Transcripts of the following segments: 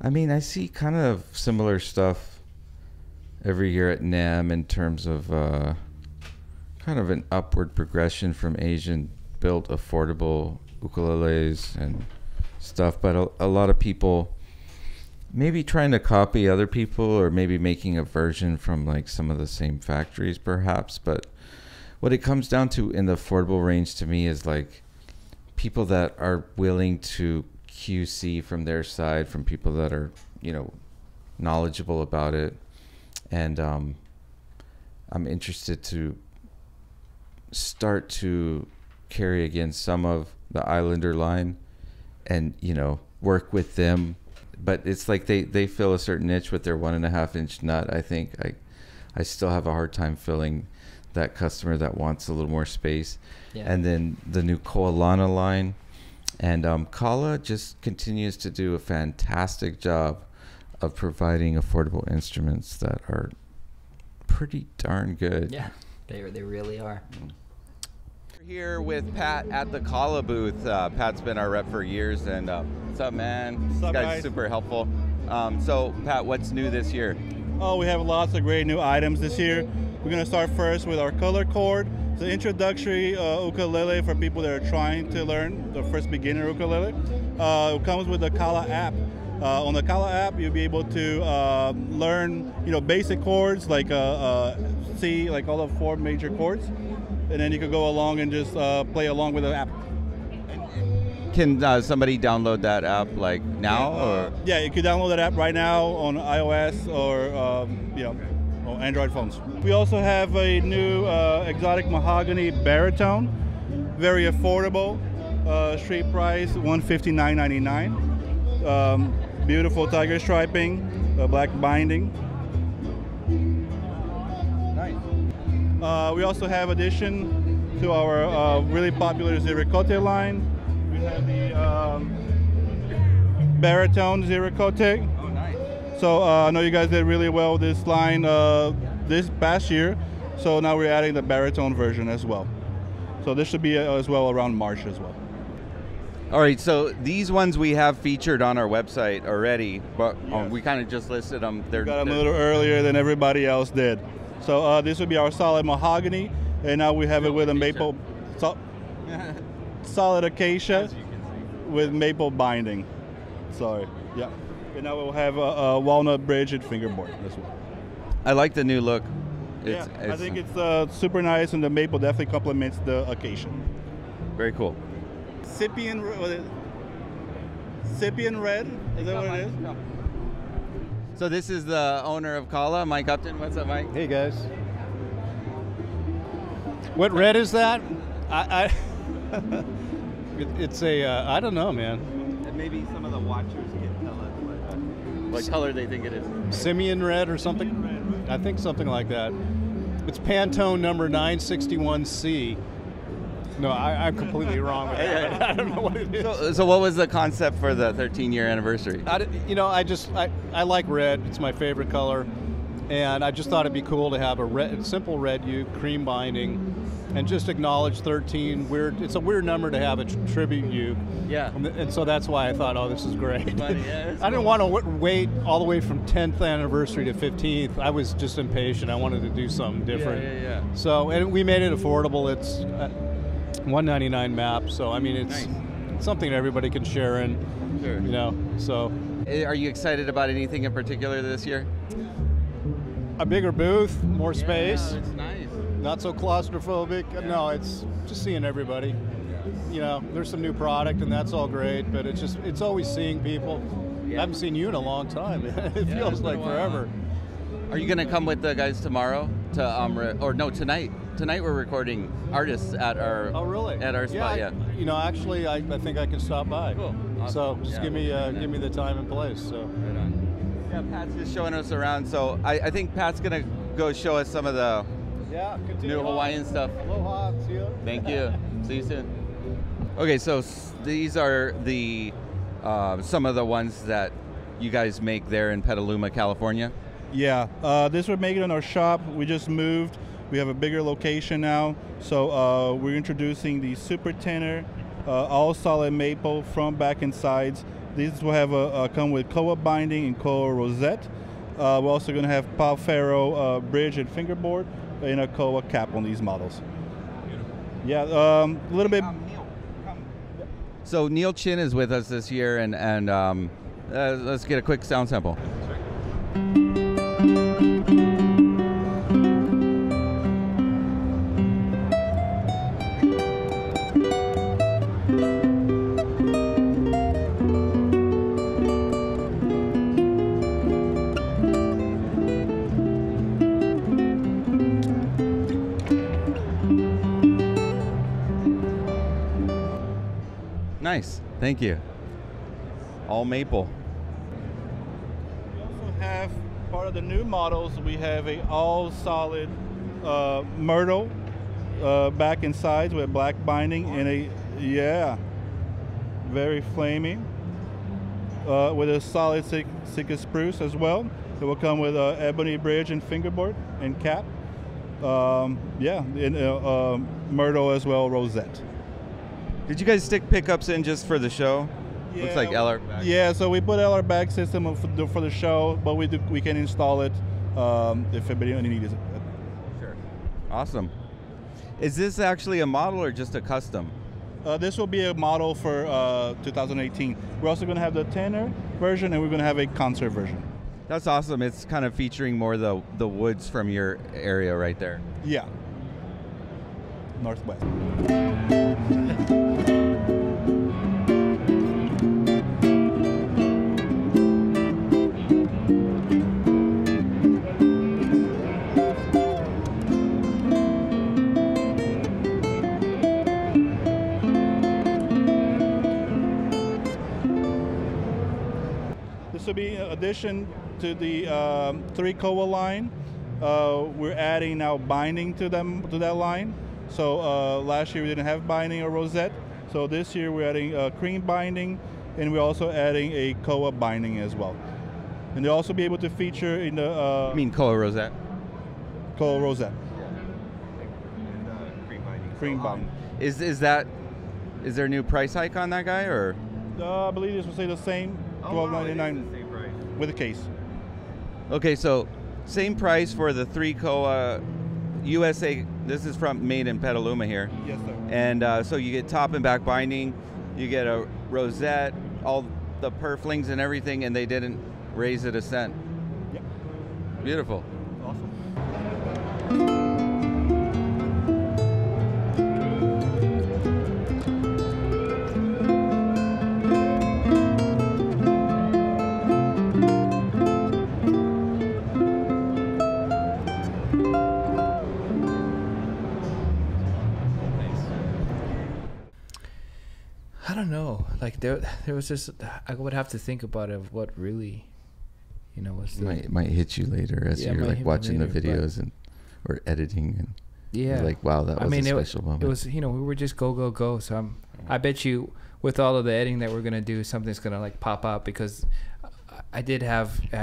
I mean, I see kind of similar stuff every year at NAMM in terms of kind of an upward progression from Asian-built affordable ukuleles and stuff. But a lot of people maybe trying to copy other people, or maybe making a version from like some of the same factories perhaps. But what it comes down to in the affordable range to me is like people that are willing to QC from their side, from people that are, you know, knowledgeable about it. And I'm interested to start to carry again some of the Islander line and, you know, work with them. But it's like they fill a certain niche with their 1.5 inch nut. I think I still have a hard time filling that customer that wants a little more space. Yeah. And then the new Ohana line. And Kala just continues to do a fantastic job of providing affordable instruments that are pretty darn good. Yeah, they really are. We're here with Pat at the Kala booth. Pat's been our rep for years, and what's up, man? What's up, this guy's guys? super helpful. So, Pat, what's new this year? Oh, we have lots of great new items this year. We're going to start first with our color chord. It's an introductory ukulele for people that are trying to learn the first beginner ukulele. It comes with the Kala app. On the Kala app, you'll be able to learn, you know, basic chords like C, like all the 4 major chords, and then you could go along and just play along with the app. Can somebody download that app like now? Or yeah, you can download that app right now on iOS or you know, on Android phones. We also have a new exotic mahogany baritone, very affordable, street price $159.99. Beautiful tiger striping, black binding. nice. We also have addition to our really popular Ziricote line. We have the baritone Ziricote. Oh, nice. So I know you guys did really well with this line this past year. So now we're adding the baritone version as well. So this should be as well around March as well. All right, so these ones we have featured on our website already, but Yes. we kind of just listed them. We got them a little earlier than everybody else did. So this would be our solid mahogany, and now we have it with a maple, solid acacia with maple binding. Sorry, yeah. And now we'll have a walnut bridge and fingerboard as well. I like the new look. Yeah, I think it's super nice, and the maple definitely complements the acacia. Very cool. Scythian red, is that what it is? So this is the owner of Kala, Mike Upton. What's up, Mike? Hey guys. What red is that? It's a I don't know, man. And maybe some of the watchers can tell us what color they think it is. Simeon red or something? I think something like that. It's Pantone number 961C. No, I'm completely wrong with that. I don't know what it is. So what was the concept for the 13-year anniversary? I like red. It's my favorite color. And I just thought it'd be cool to have a simple red uke, cream binding, and just acknowledge 13. It's a weird number to have a tribute uke. Yeah. And so that's why I thought, oh, this is great. Funny, yeah, I didn't want to wait all the way from 10th anniversary to 15th. I was just impatient. I wanted to do something different. Yeah. So, and we made it affordable. It's $199 map. So, I mean, it's something everybody can share in. Sure. You know, so. Are you excited about anything in particular this year? A bigger booth, more space. Yeah, it's nice. Not so claustrophobic. Yeah. No, it's just seeing everybody. You know, there's some new product and that's all great, but it's always seeing people. Yeah. I haven't seen you in a long time. It feels like forever. Are you gonna come with the guys tomorrow to or no, tonight? Tonight we're recording artists at our at our spot. Yeah. You know, actually, I think I can stop by. Cool. Awesome. So just give me the time and place. So. Right on. Yeah, Pat's just showing us around. So I think Pat's gonna go show us some of the new Hawaiian stuff. Aloha, see you. Thank you. See you soon. Okay, so these are the some of the ones that you guys make there in Petaluma, California. Yeah, this we're making in our shop. We just moved. We have a bigger location now. So we're introducing the Super Tenor, all solid maple front, back, and sides. These will have come with koa binding and koa rosette. We're also going to have pau ferro bridge and fingerboard and a koa cap on these models. Yeah, a little bit. So Neal Chin is with us this year, and let's get a quick sound sample. Nice, thank you. All maple. We also have part of the new models. We have a all solid myrtle back and sides with black binding and very flaming with a solid Sitka spruce as well. It will come with ebony bridge and fingerboard and cap. Myrtle as well, rosette. Did you guys stick pickups in just for the show? Yeah, Looks like LR back. Yeah, so we put LR back system for the show, but we can install it if anybody needs it. Sure. Awesome. Is this actually a model or just a custom? This will be a model for 2018. We're also going to have the tenor version, and we're going to have a concert version. That's awesome. It's kind of featuring more the woods from your area right there. Yeah. Northwest. This will be in addition to the 3 koa line. We're adding now binding to that line. So last year we didn't have binding or rosette. So this year we're adding cream binding, and we're also adding a koa binding as well. And they'll also be able to feature in the. You mean koa rosette? Koa rosette. And cream binding. Cream binding. Is there a new price hike on that guy, or? I believe this will stay the same, $12.99 with a case. Okay, so same price for the 3 koa USA. This is made in Petaluma here. Yes, sir. And so you get top and back binding, you get a rosette, all the purflings and everything, and they didn't raise it a cent. Yep. Beautiful. Awesome. I don't know. Like there was just I would have to think about it of what really, was the Might hit you later as Yeah, it you're might like hit me watching the later, videos or editing, and yeah. you're like, wow, that was a special moment. It was we were just go. So I bet you with all of the editing that we're gonna do, something's gonna like pop out, because I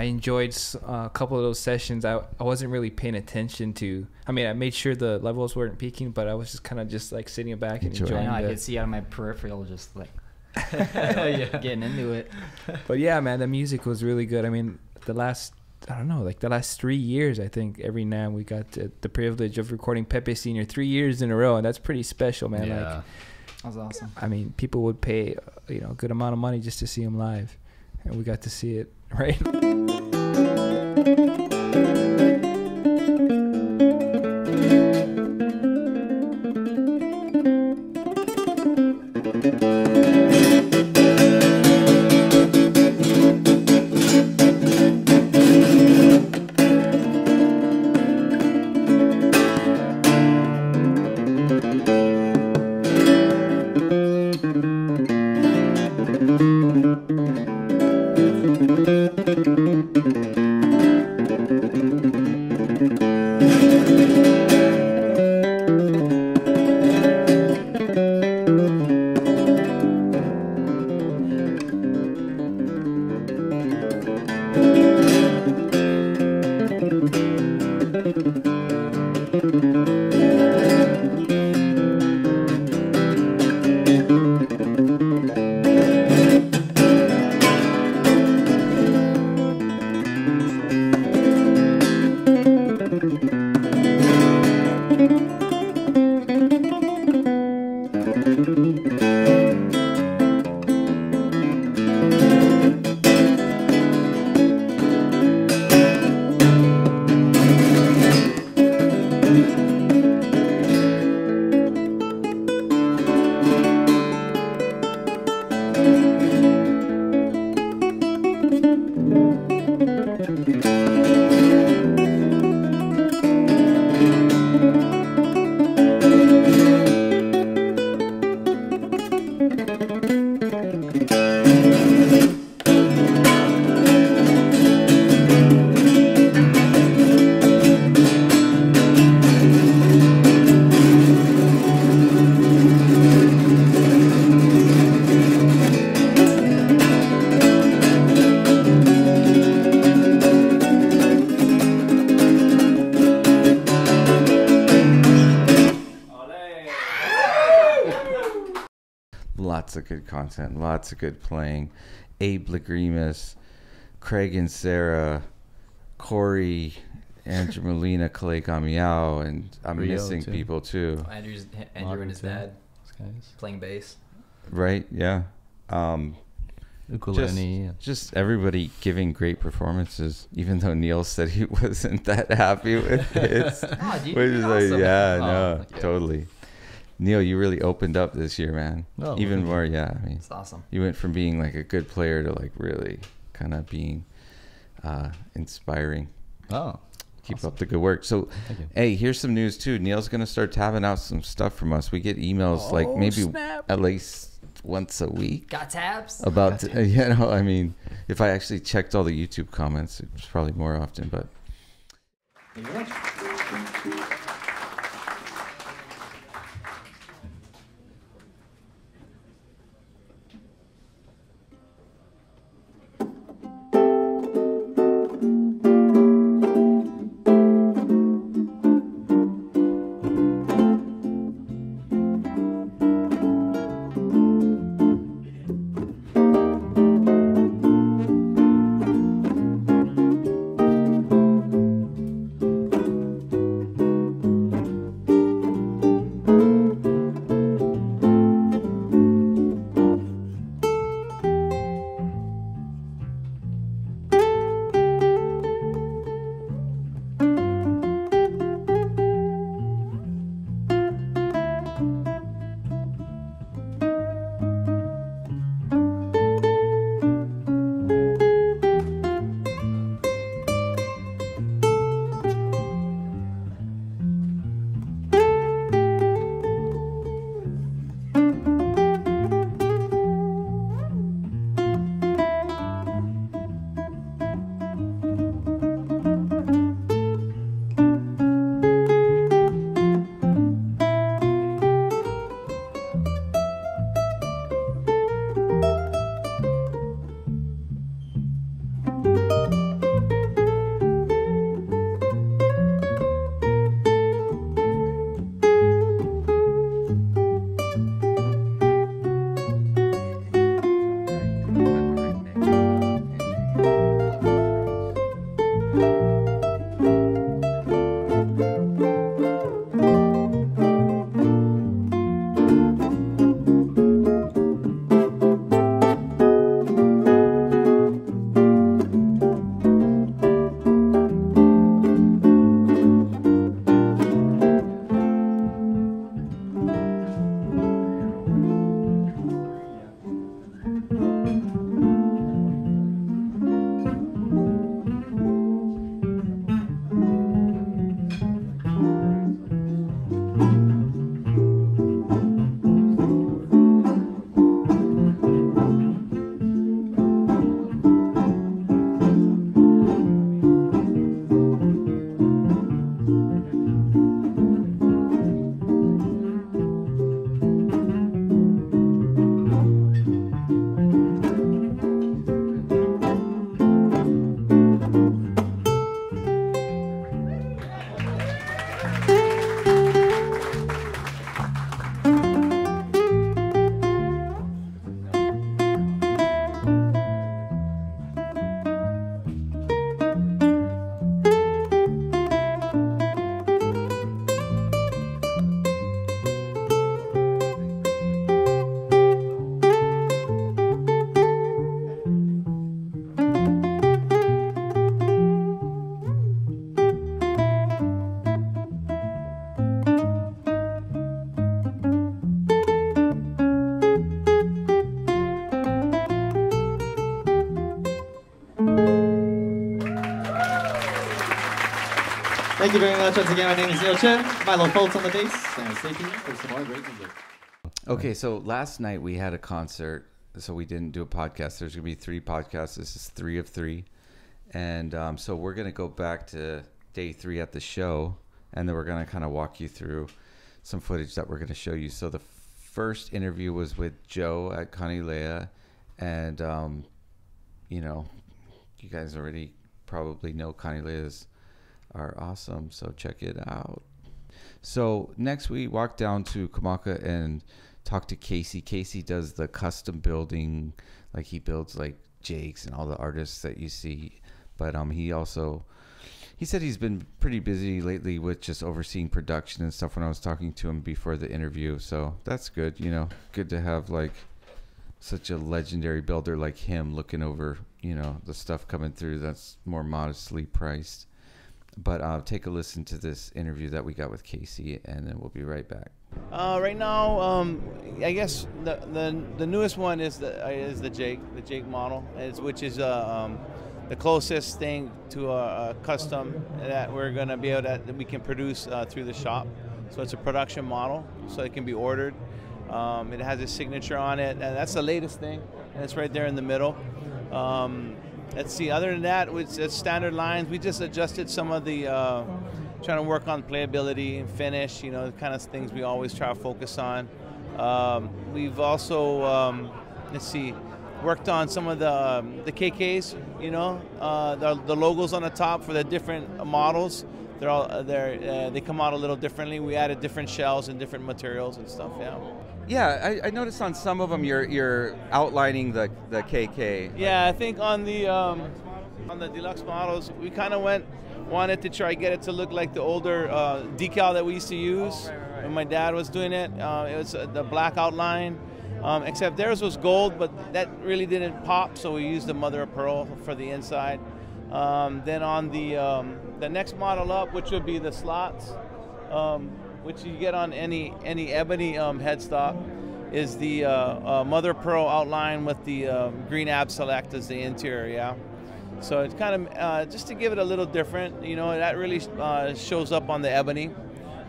enjoyed a couple of those sessions. I wasn't really paying attention to. I mean, I made sure the levels weren't peaking, but I was just kind of just like sitting back and enjoying I it. could see out of my peripheral just like getting into it. But yeah, man, the music was really good. I mean, the last 3 years, I think every NAMM we got the privilege of recording Pepe Sr. 3 years in a row, and that's pretty special, man. Yeah. Like, That was awesome. I mean, people would pay a good amount of money just to see him live, and we got to see it, right? good content, lots of good playing. Abe Lagrimas, Craig and Sarah, Corey, Andrew Molina, Clay Gamiao, and I'm Rio, missing too. people too. Andrew Martin, and his too. dad Those guys. playing bass. Right? Yeah. Ukulele. Just everybody giving great performances, even though Neal said he wasn't that happy with it. Oh, dude, Which you is did like, awesome. yeah, Oh, no, yeah. totally. Neal, you really opened up this year, man. Oh, Even thank you. more, yeah. I mean, It's awesome. you went from being like a good player to like really kind of being inspiring. Oh, Keep awesome. up the good work. So, Thank you. hey, here's some news too. Neal's gonna start tabbing out some stuff from us. We get emails like maybe at least once a week Got tabs? about you know. I mean, if I actually checked all the YouTube comments, it was probably more often. But Thank you very much. Once again, my name is Neal Chin. Milo Fultz on the bass. And stay tuned for some more great music. okay, so last night we had a concert, so we didn't do a podcast. There's gonna be 3 podcasts. This is 3 of 3, and so we're gonna go back to day 3 at the show, and then we're gonna kind of walk you through some footage that we're gonna show you. So the first interview was with Joe at Kanilea, and you know, you guys already probably know Kanileas are awesome, so check it out. So next we walked down to Kamaka and talk to Casey. Casey does the custom building, like he builds like Jake's and all the artists that you see. But he said he's been pretty busy lately with just overseeing production and stuff when I was talking to him before the interview. So that's good, you know, good to have like such a legendary builder like him looking over, you know, the stuff coming through that's more modestly priced. But take a listen to this interview that we got with Casey, and then we'll be right back. Right now, I guess the newest one is the Jake model, which is the closest thing to a custom that we're going to be able that we can produce through the shop. So it's a production model, so it can be ordered. It has a signature on it, and that's the latest thing, and it's right there in the middle. Let's see, other than that, it's standard lines. We just adjusted some of the, trying to work on playability and finish, you know, the kind of things we always try to focus on. We've also, let's see, worked on some of the KKs, you know, the logos on the top for the different models. They come out a little differently. We added different shells and different materials and stuff, yeah. Yeah, I noticed on some of them you're outlining the KK. Yeah, I think on the deluxe models, we kind of wanted to try to get it to look like the older decal that we used to use when my dad was doing it. It was the black outline, except theirs was gold, but that really didn't pop, so we used the mother of pearl for the inside. Then on the next model up, which would be the slots, which you get on any ebony headstock, is the mother of pearl outline with the green ab select as the interior, yeah. So it's kind of just to give it a little different, you know, that really shows up on the ebony.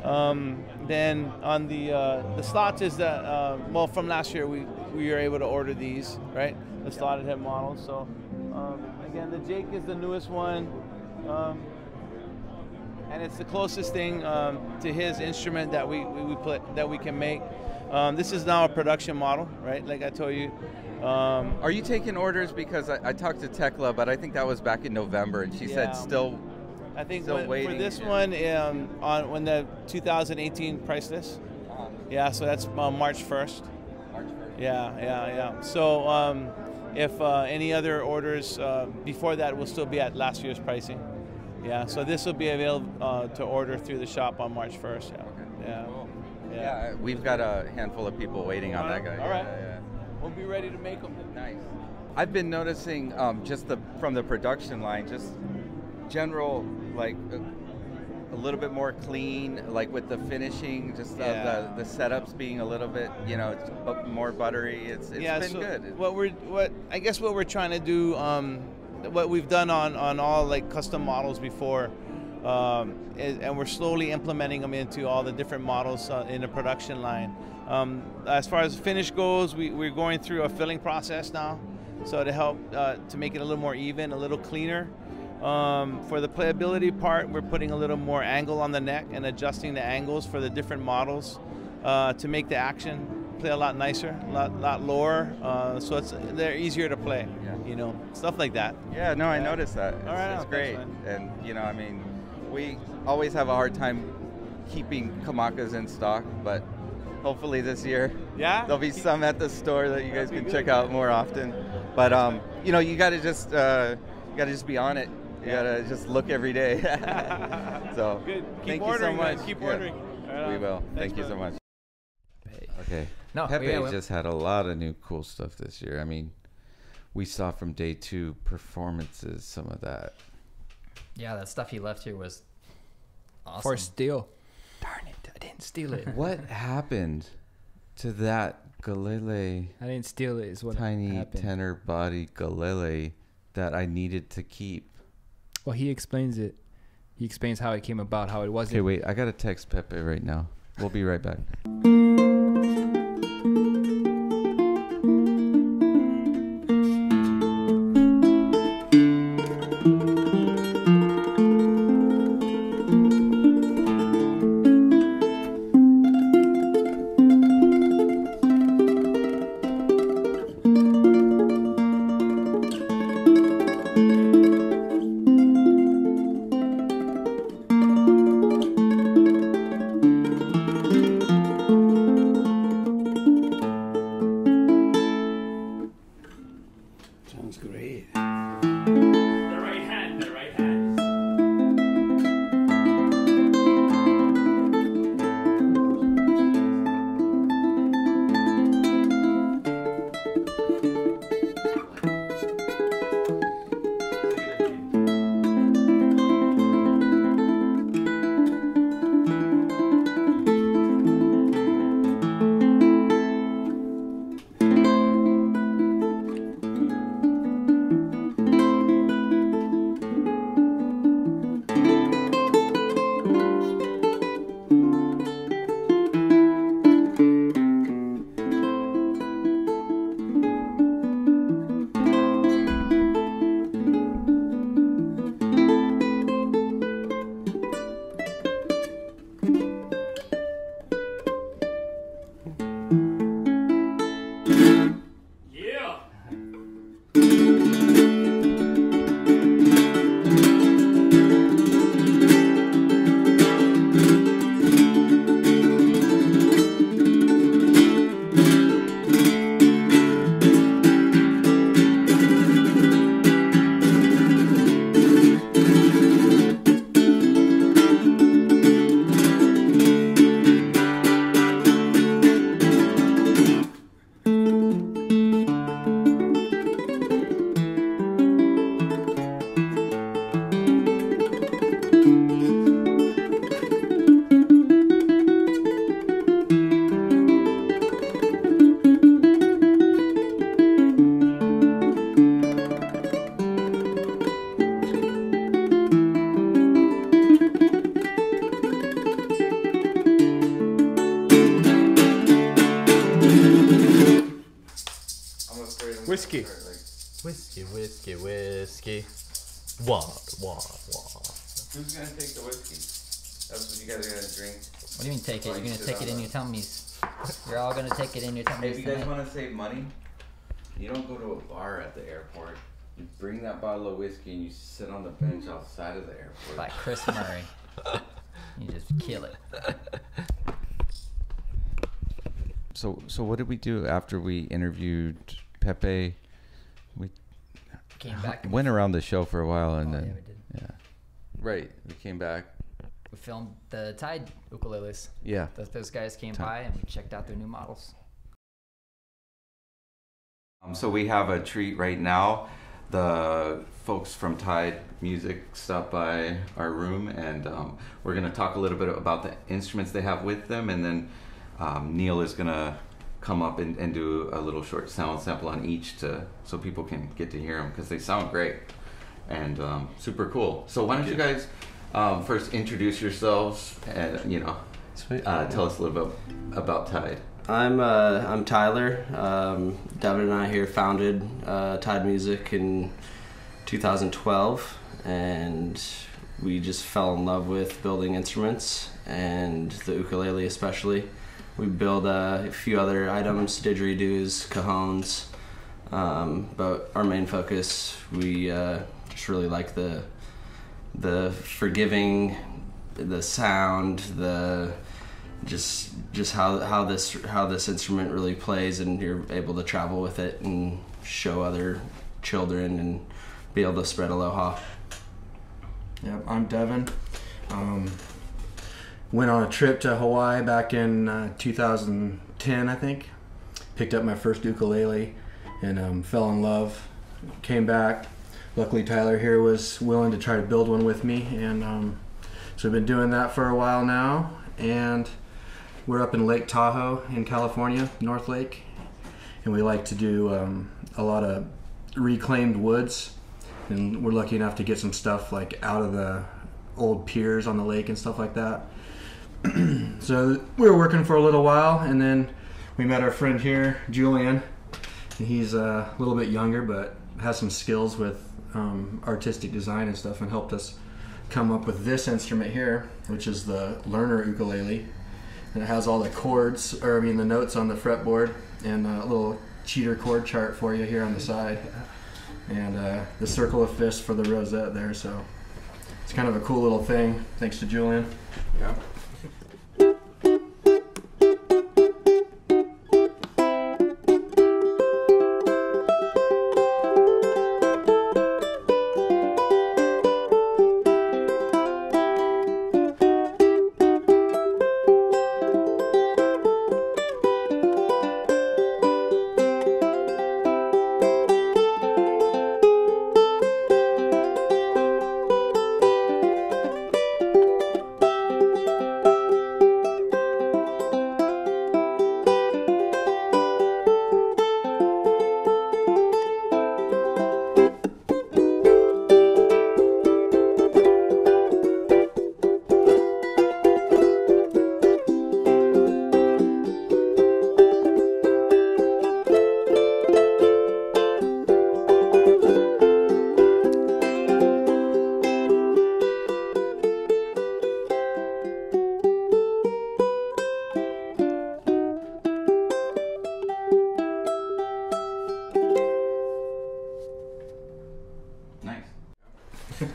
Then on the slots is the well, from last year we were able to order these, right? The slotted head models. So again, the Jake is the newest one, and it's the closest thing to his instrument that we can make. This is now a production model, right? Like I told you. Are you taking orders? Because I talked to Tekla, but I think that was back in November, and she said still. I think waiting. For this one, on when the 2018 price list. Yeah, so that's March 1st. March 1st. Yeah. So if any other orders before that will still be at last year's pricing. Yeah, so this will be available to order through the shop on March 1st. Yeah. Okay. Yeah. Cool. Yeah. Yeah, we've got a handful of people waiting on that guy. All right. Yeah. We'll be ready to make them. Nice. I've been noticing just from the production line, just general like a little bit more clean, like with the finishing, just the setups being a little bit, you know, it's more buttery. It's been good. I guess what we're trying to do, what we've done on all like custom models before, and we're slowly implementing them into all the different models in the production line. As far as finish goes, we're going through a filling process now, so to help to make it a little more even, a little cleaner. For the playability part, we're putting a little more angle on the neck and adjusting the angles for the different models to make the action play a lot nicer, a lot lower, so they're easier to play. Yeah. You know, stuff like that. Yeah, no, I noticed that. It's great. Thanks, and you know, I mean, we always have a hard time keeping Kamakas in stock, but hopefully this year there'll be some at the store that you guys can check out more often. But you know, you gotta just be on it. You gotta just look every day. So good. Thank you so much. Keep ordering. We will. Thank you so much. Okay. No, Pepe just had a lot of new cool stuff this year. I mean, we saw from day 2 performances, some of that. Yeah, that stuff he left here was awesome. For steal. Darn it, I didn't steal it. What happened to that guilele? I didn't steal it is what Tiny happened. tenor body guilele that I needed to keep. Well, he explains it. He explains how it came about, how it wasn't. Okay, wait. I got to text Pepe right now. We'll be right back. whiskey. Whiskey, whiskey, whiskey. Wah, wah, wah. Who's gonna take the whiskey? That's what you guys are gonna drink. What do you mean take it? You're gonna take it in your tummies. You're all gonna take it in your tummies. If you guys want to save money, you don't go to a bar at the airport. You bring that bottle of whiskey and you sit on the bench outside of the airport. Like Chris Murray. You just kill it. So what did we do after we interviewed Pepe? We Came back. went around the show for a while and then Yeah, we did. yeah, right. We came back. We filmed the Tyde ukuleles. Yeah. Those guys came by and we checked out their new models. So we have a treat right now. The folks from Tyde Music stopped by our room, and we're going to talk a little bit about the instruments they have with them, and then Neal is going to come up and do a little short sound sample on each so people can get to hear them, because they sound great and super cool. So why don't you guys first introduce yourselves and tell us a little bit about Tyde. I'm Tyler. Devin and I here founded Tyde Music in 2012, and we just fell in love with building instruments and the ukulele especially. We build a few other items, didgeridoos, cajones, but our main focus, we just really like the forgiving, the sound, the just how this instrument really plays, and you're able to travel with it and show other children and be able to spread aloha. Yep, I'm Devin. Went on a trip to Hawaii back in 2010, I think. Picked up my first ukulele and fell in love. Came back. Luckily, Tyler here was willing to try to build one with me, and so we've been doing that for a while now. And we're up in Lake Tahoe in California, North Lake, and we like to do a lot of reclaimed woods, and we're lucky enough to get some stuff like out of the old piers on the lake and stuff like that. So we were working for a little while, and then we met our friend here, Julian, and he's a little bit younger but has some skills with artistic design and stuff, and helped us come up with this instrument here, which is the learner ukulele. And it has all the chords, the notes on the fretboard, and a little cheater chord chart for you here on the side, and the circle of fifths for the rosette there. So it's kind of a cool little thing, thanks to Julian. Yeah.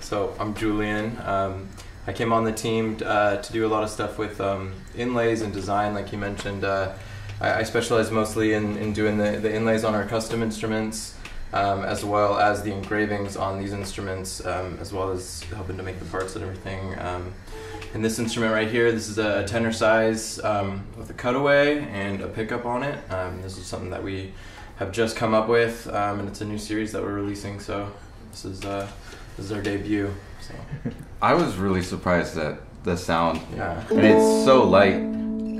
So I'm Julian. I came on the team to do a lot of stuff with inlays and design, like you mentioned. I specialize mostly in doing the inlays on our custom instruments, as well as the engravings on these instruments, as well as helping to make the parts and everything. And this instrument right here, this is a tenor size with a cutaway and a pickup on it. This is something that we have just come up with, and it's a new series that we're releasing. So this is our debut. So. I was really surprised at the sound. Yeah. And it's so light.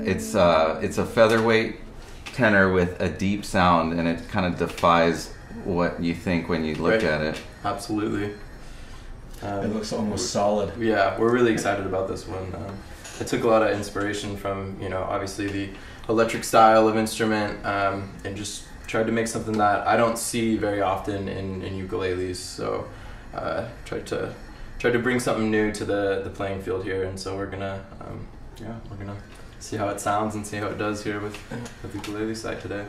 It's a featherweight tenor with a deep sound, and it kind of defies what you think when you look at it. Absolutely. It looks almost solid. Yeah, we're really excited about this one. I took a lot of inspiration from, obviously the electric style of instrument, and just tried to make something that I don't see very often in ukuleles. So tried to bring something new to the playing field here, and so we're gonna see how it sounds and see how it does here with the ukulele side today.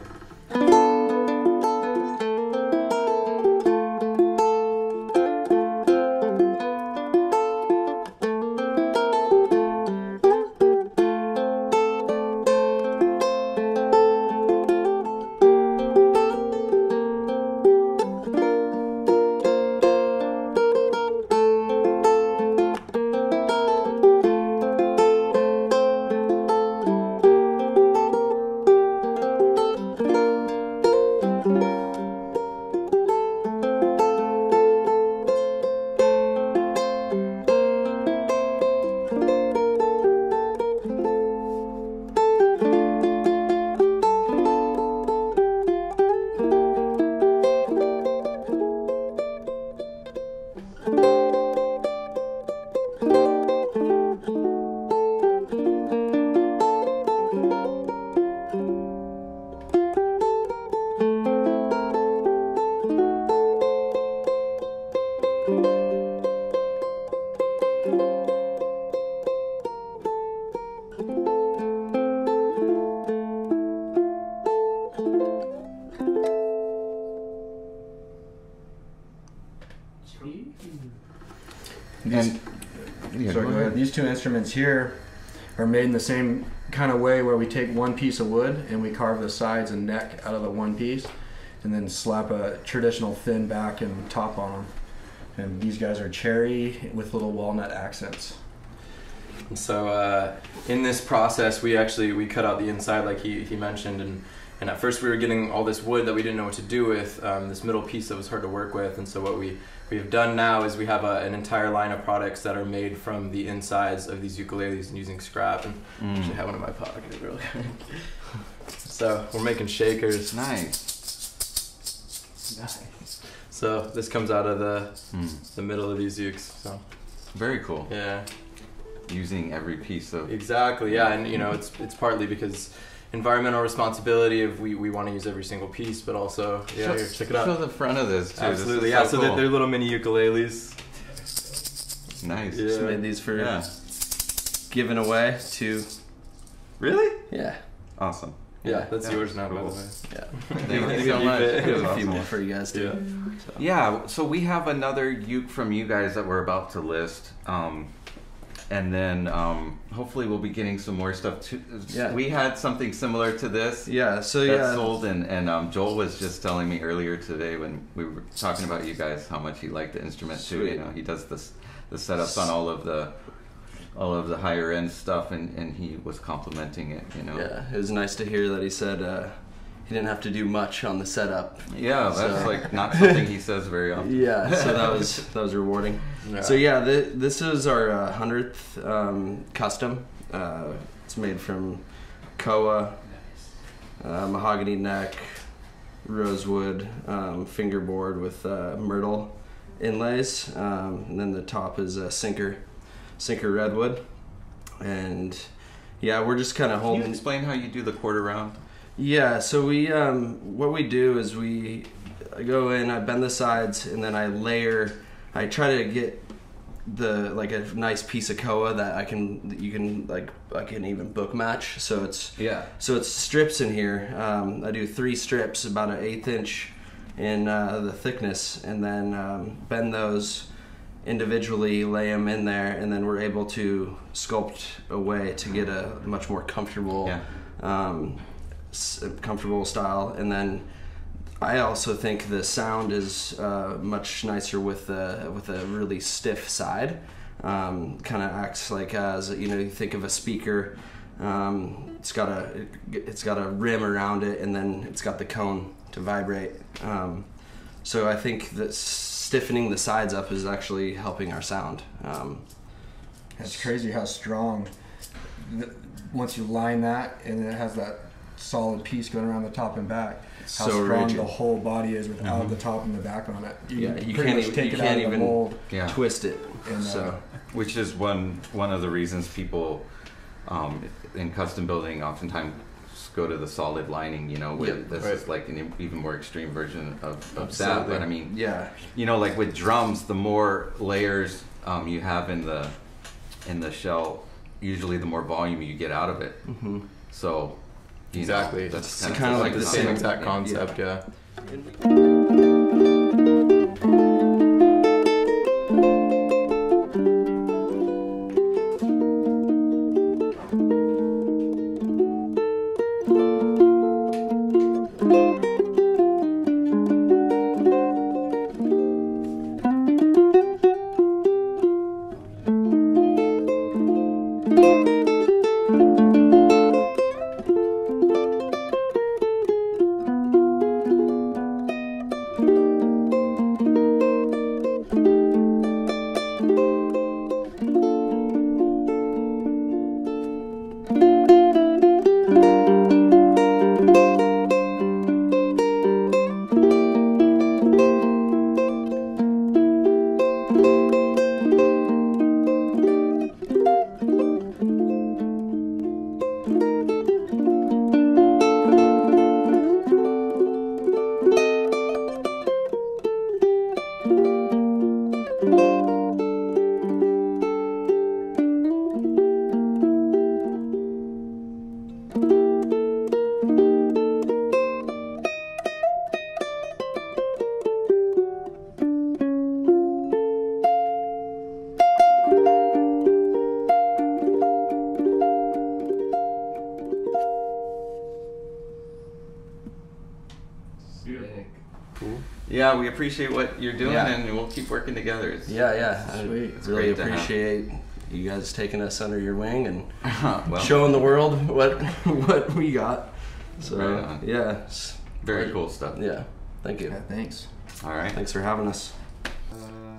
These two instruments here are made in the same kind of way, where we take one piece of wood and we carve the sides and neck out of the one piece, and then slap a traditional thin back and top on them. And these guys are cherry with little walnut accents. And so in this process, we cut out the inside, like he mentioned, and at first we were getting all this wood that we didn't know what to do with, this middle piece that was hard to work with. And so what we have done now is we have an entire line of products that are made from the insides of these ukuleles and using scrap. And I actually have one in my pocket, really. So we're making shakers. Nice. So this comes out of the middle of these ukes. So very cool. Yeah. Using every piece of. Exactly. Yeah, and you know it's partly because environmental responsibility of we want to use every single piece, but also here, check it out. Show the front of this too. Absolutely. This yeah. So cool. they're little mini ukuleles. Nice. Yeah. Just made these for giving away to. Really? Yeah. Awesome. Yeah, that's yours now, cool. by the way. Yeah. Thank you so much. We have a few more for you guys too. Yeah. So we have another uke from you guys that we're about to list. And then hopefully we'll be getting some more stuff too. Yeah. We had something similar to this. Yeah. So that sold, and Joel was just telling me earlier today when we were talking about you guys how much he liked the instrument too. You know, he does the setups on all of the higher end stuff, and he was complimenting it. You know. Yeah, it was nice to hear that he said he didn't have to do much on the setup. Yeah, that's like not something he says very often. Yeah, so that was rewarding. Yeah. So yeah, this is our 100th custom. It's made from koa, mahogany neck, rosewood, fingerboard with myrtle inlays, and then the top is a sinker redwood. And yeah, we're just kind of holding. Can you explain how you do the quarter round? Yeah, so we what we do is we go in, I bend the sides, and then I layer. I try to get a nice piece of koa that I can even book match. So it's strips in here. I do 3 strips, about an 1/8 inch in the thickness, and then bend those individually, lay them in there, and then we're able to sculpt a way to get a much more comfortable. Comfortable style. And then I also think the sound is much nicer with a really stiff side. Kind of acts like as you think of a speaker. It's got a rim around it, and then it's got the cone to vibrate. So I think that stiffening the sides up is actually helping our sound. It's crazy how strong. Once you line that, and it has that solid piece going around the top and back, how so strong rigid. The whole body is without the top and the back on it. You can't even twist it. And, which is one of the reasons people in custom building oftentimes go to the solid lining, you know, with this is like an even more extreme version of that. But I mean, yeah, you know, like with drums, the more layers you have in the shell, usually the more volume you get out of it. So exactly, that's kind of like the same exact concept. Yeah. Yeah, we appreciate what you're doing, and we'll keep working together. It's really appreciate you guys taking us under your wing and showing the world what we got. So right it's very cool stuff. Yeah, thank you. Yeah, thanks. All right, thanks for having us.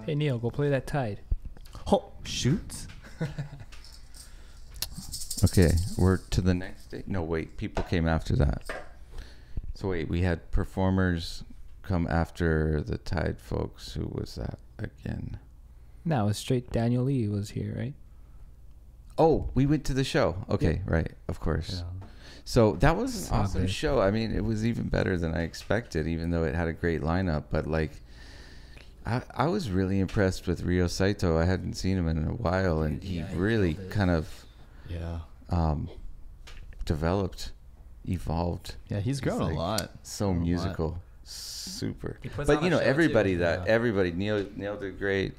Hey Neal, go play that Tyde. Oh, shoot. Okay, we're to the next day. No, wait, people came after that. So wait, we had performers come after the Tyde folks. Who was that again? No, it was straight Daniel Lee was here, right? Oh, we went to the show. Okay, right, of course. Yeah. So that was an awesome show. I mean, it was even better than I expected, even though it had a great lineup. But like, I was really impressed with Ryo Saito. I hadn't seen him in a while, and he really kind of developed, evolved. Yeah, he's grown a lot. So musical. Super. But you know, everybody everybody, Neal did great.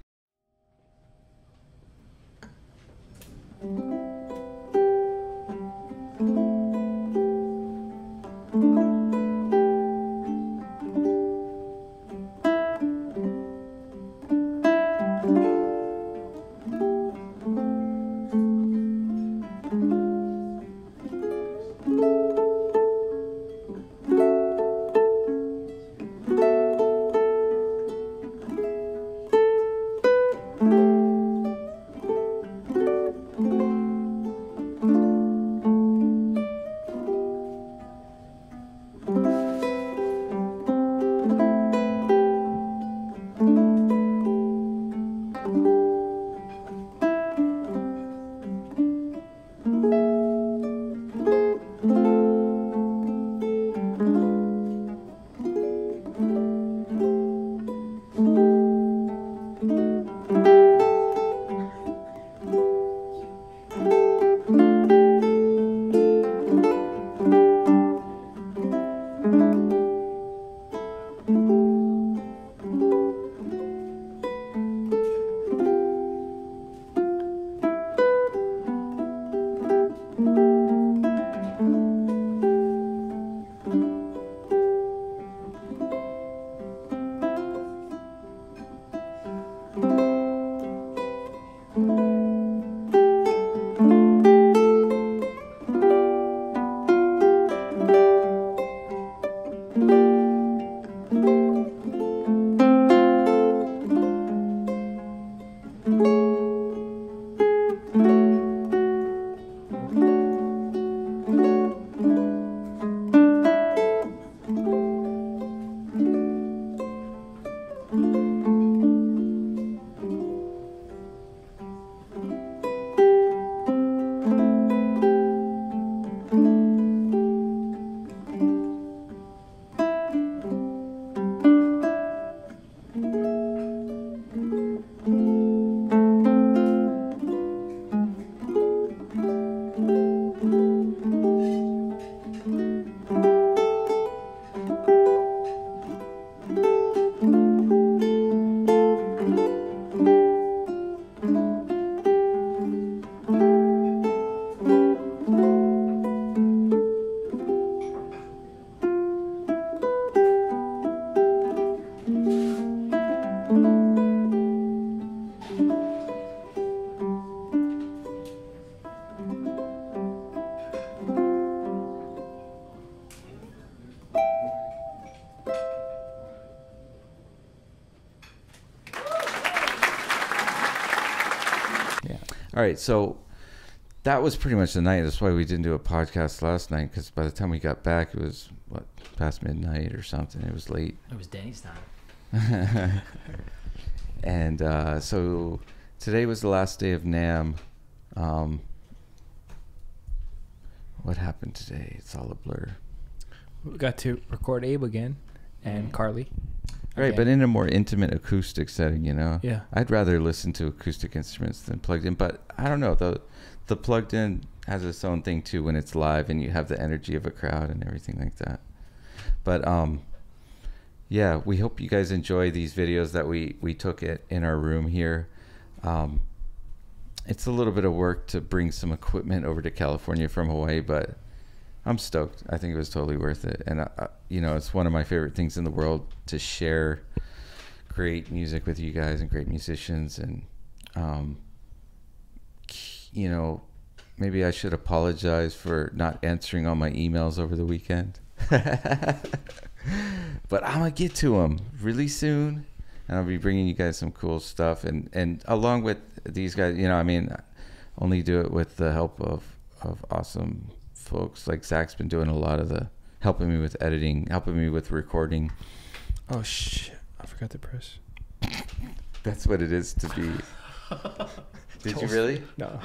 All right, so that was pretty much the night. That's why we didn't do a podcast last night, because by the time we got back, it was, what, past midnight or something. It was late. It was Danny's time. And so today was the last day of NAMM. What happened today? It's all a blur. We got to record Abe again and Karlie. Right, but in a more intimate acoustic setting, you know? Yeah. I'd rather listen to acoustic instruments than plugged in, but I don't know. The plugged in has its own thing too when it's live and you have the energy of a crowd and everything like that. But yeah, we hope you guys enjoy these videos that we took in our room here. It's a little bit of work to bring some equipment over to California from Hawaii, but I'm stoked. I think it was totally worth it. And, you know, it's one of my favorite things in the world to share great music with you guys and great musicians. And, you know, maybe I should apologize for not answering all my emails over the weekend. But I'm going to get to them really soon. And I'll be bringing you guys some cool stuff. And along with these guys, you know, I mean, only do it with the help of awesome folks. Like Zach's been doing a lot of the helping me with editing, helping me with recording. Oh, shit. I forgot to press. That's what it is to be. Did you really? No.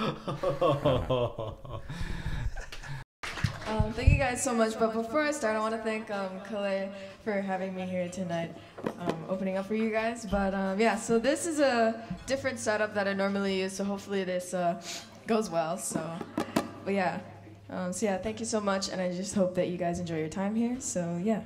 Thank you guys so much. But before I start, I want to thank Kale for having me here tonight, opening up for you guys. But yeah, so this is a different setup that I normally use, so hopefully this goes well. So, but yeah. So yeah, thank you so much, and I just hope that you guys enjoy your time here. So yeah.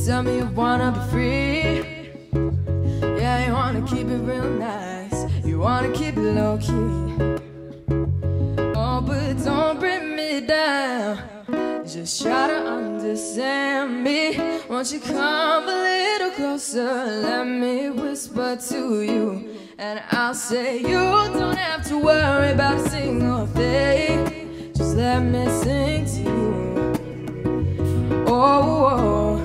Tell me you wanna be free. Yeah, you wanna keep it real nice. You wanna keep it low key. Oh, but don't bring me down. Just try to understand me. Won't you come a little closer? Let me whisper to you, and I'll say you don't have to worry about a single thing. Just let me sing to you. Oh, oh.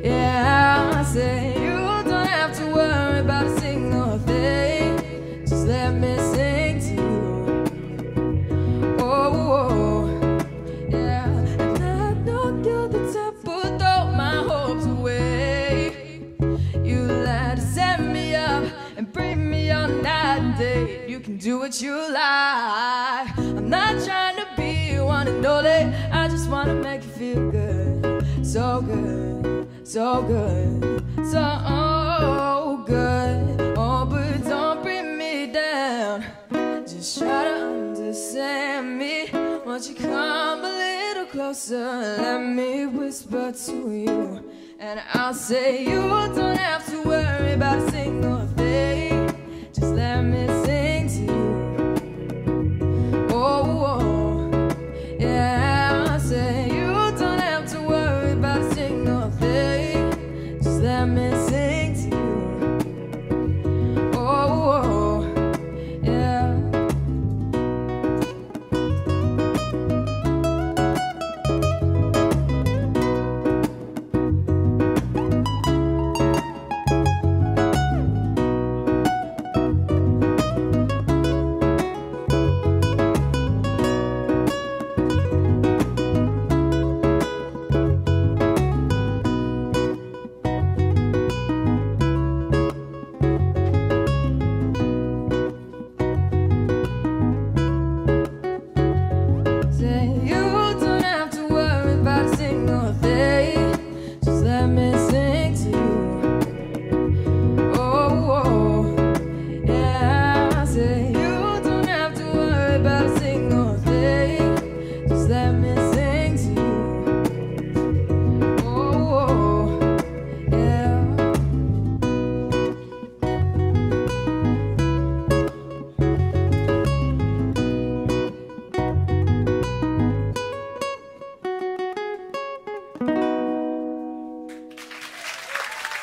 Yeah, I say you don't have to worry about a single thing. Just let me sing to you. Oh, oh, yeah. And I know you're the type who throw my hopes away. You like to set me up and bring me all night and day. You can do what you like. I'm not trying to be one and only. I just wanna make you feel good, so good. So good, so good. Oh, but don't bring me down. Just try to understand me. Won't you come a little closer? Let me whisper to you, and I'll say you don't have to worry about a single thing. Just let me sing to you. Oh, oh, yeah. I'll say you don't have to worry about a single thing. Let me sing to you. Oh, oh, yeah.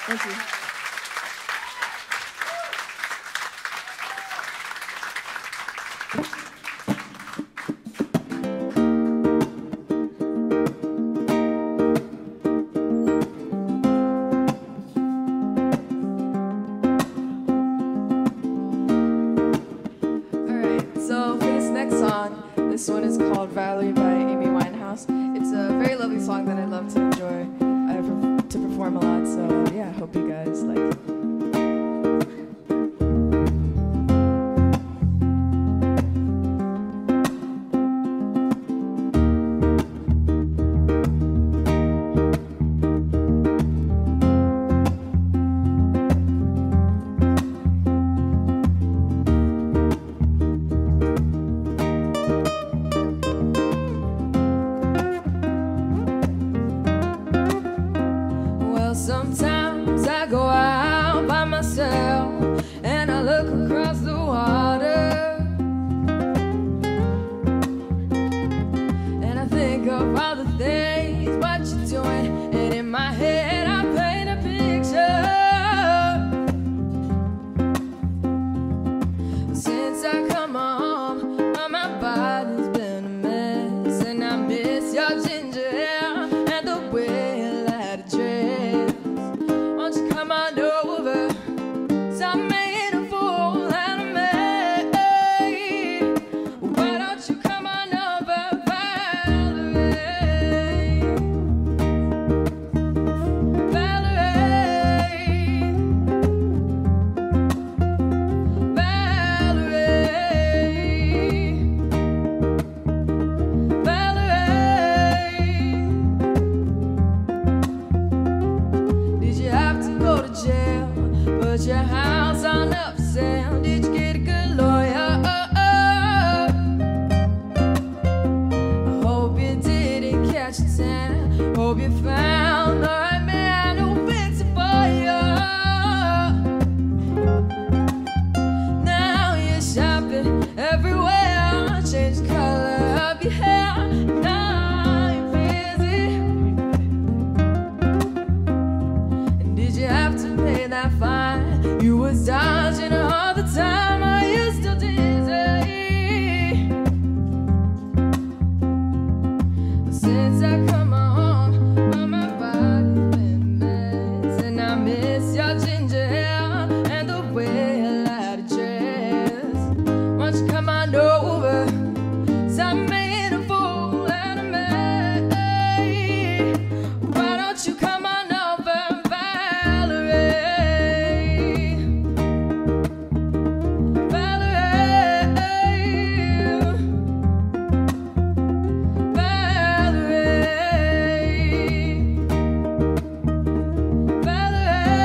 Thank you. This one is called Valerie by Amy Winehouse. It's a very lovely song that I love to enjoy. I have to perform a lot, so yeah, I hope you guys like it. Sometimes I go out by myself and I look across the water, and I think of all the things what you're doing, and in my head I paint a picture. Since I come home, my body's been a mess, and I miss your ginger hair and the way you light a dress. Won't you come on over? Stop making a fool out of me. Why don't you come on over, Valerie? Valerie. Valerie. Valerie. Did you have to go to jail? Put your house on up sale? Did you get a good lawyer? I hope you didn't catch a tan. Hope you found the right man who fix it for you. Now you're shopping everywhere. Change the color of your hair. Now you're busy. And did you have to pay that fine? You was dodging all the time. Are you still dizzy? Since I come home, my body's been a mess, and I miss your ginger hair and the way you light a dress. Won't you come on over? Stop making a fool out of me. Why don't you come on over, Valerie? Valerie. Valerie. Valerie.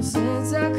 Since I